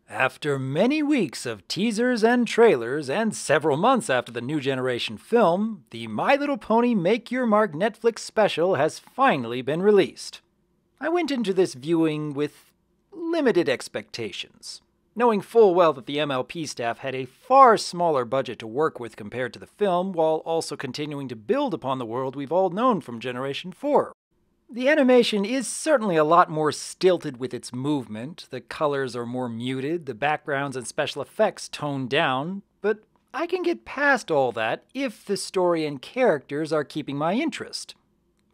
After many weeks of teasers and trailers, and several months after the new generation film, the My Little Pony Make Your Mark Netflix special has finally been released. I went into this viewing with limited expectations, knowing full well that the MLP staff had a far smaller budget to work with compared to the film, while also continuing to build upon the world we've all known from Generation 4. The animation is certainly a lot more stilted with its movement, the colors are more muted, the backgrounds and special effects toned down, but I can get past all that if the story and characters are keeping my interest.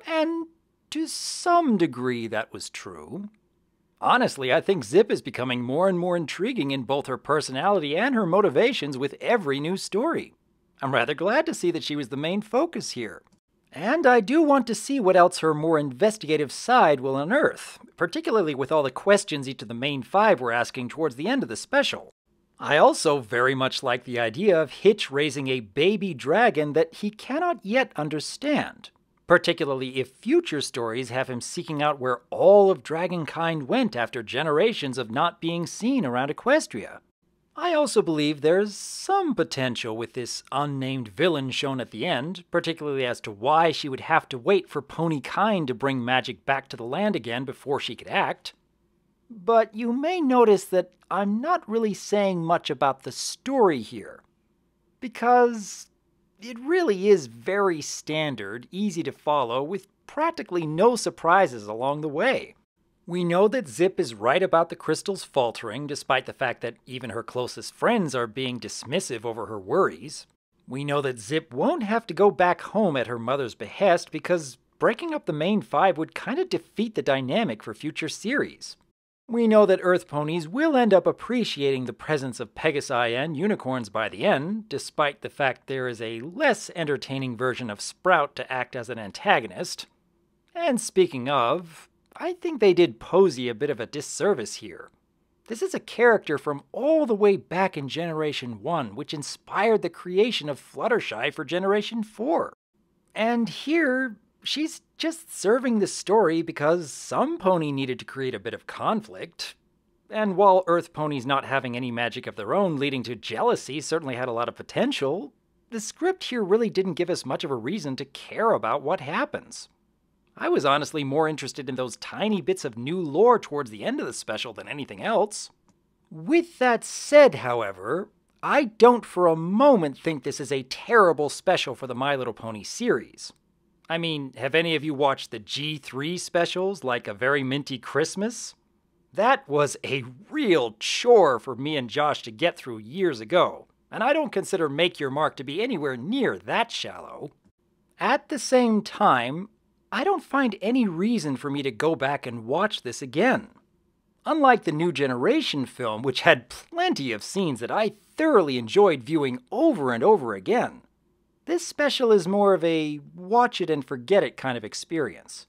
And to some degree that was true. Honestly, I think Zip is becoming more and more intriguing in both her personality and her motivations with every new story. I'm rather glad to see that she was the main focus here. And I do want to see what else her more investigative side will unearth, particularly with all the questions each of the main five were asking towards the end of the special. I also very much like the idea of Hitch raising a baby dragon that he cannot yet understand, particularly if future stories have him seeking out where all of dragonkind went after generations of not being seen around Equestria. I also believe there's some potential with this unnamed villain shown at the end, particularly as to why she would have to wait for ponykind to bring magic back to the land again before she could act. But you may notice that I'm not really saying much about the story here, because it really is very standard, easy to follow, with practically no surprises along the way. We know that Zip is right about the crystals faltering, despite the fact that even her closest friends are being dismissive over her worries. We know that Zip won't have to go back home at her mother's behest because breaking up the main five would kind of defeat the dynamic for future series. We know that Earth ponies will end up appreciating the presence of Pegasi and unicorns by the end, despite the fact there is a less entertaining version of Sprout to act as an antagonist. And speaking of, I think they did Posey a bit of a disservice here. This is a character from all the way back in Generation 1, which inspired the creation of Fluttershy for Generation 4. And here, she's just serving the story because some pony needed to create a bit of conflict. And while Earth ponies not having any magic of their own leading to jealousy certainly had a lot of potential, the script here really didn't give us much of a reason to care about what happens. I was honestly more interested in those tiny bits of new lore towards the end of the special than anything else. With that said, however, I don't for a moment think this is a terrible special for the My Little Pony series. I mean, have any of you watched the G3 specials, like A Very Minty Christmas? That was a real chore for me and Josh to get through years ago, and I don't consider Make Your Mark to be anywhere near that shallow. At the same time, I don't find any reason for me to go back and watch this again. Unlike the New Generation film, which had plenty of scenes that I thoroughly enjoyed viewing over and over again, this special is more of a watch it and forget it kind of experience.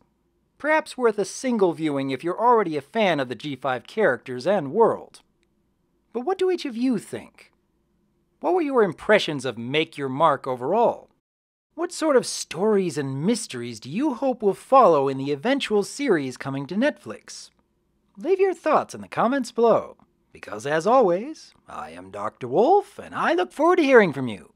Perhaps worth a single viewing if you're already a fan of the G5 characters and world. But what do each of you think? What were your impressions of Make Your Mark overall? What sort of stories and mysteries do you hope will follow in the eventual series coming to Netflix? Leave your thoughts in the comments below, because as always, I am Dr. Wolf, and I look forward to hearing from you.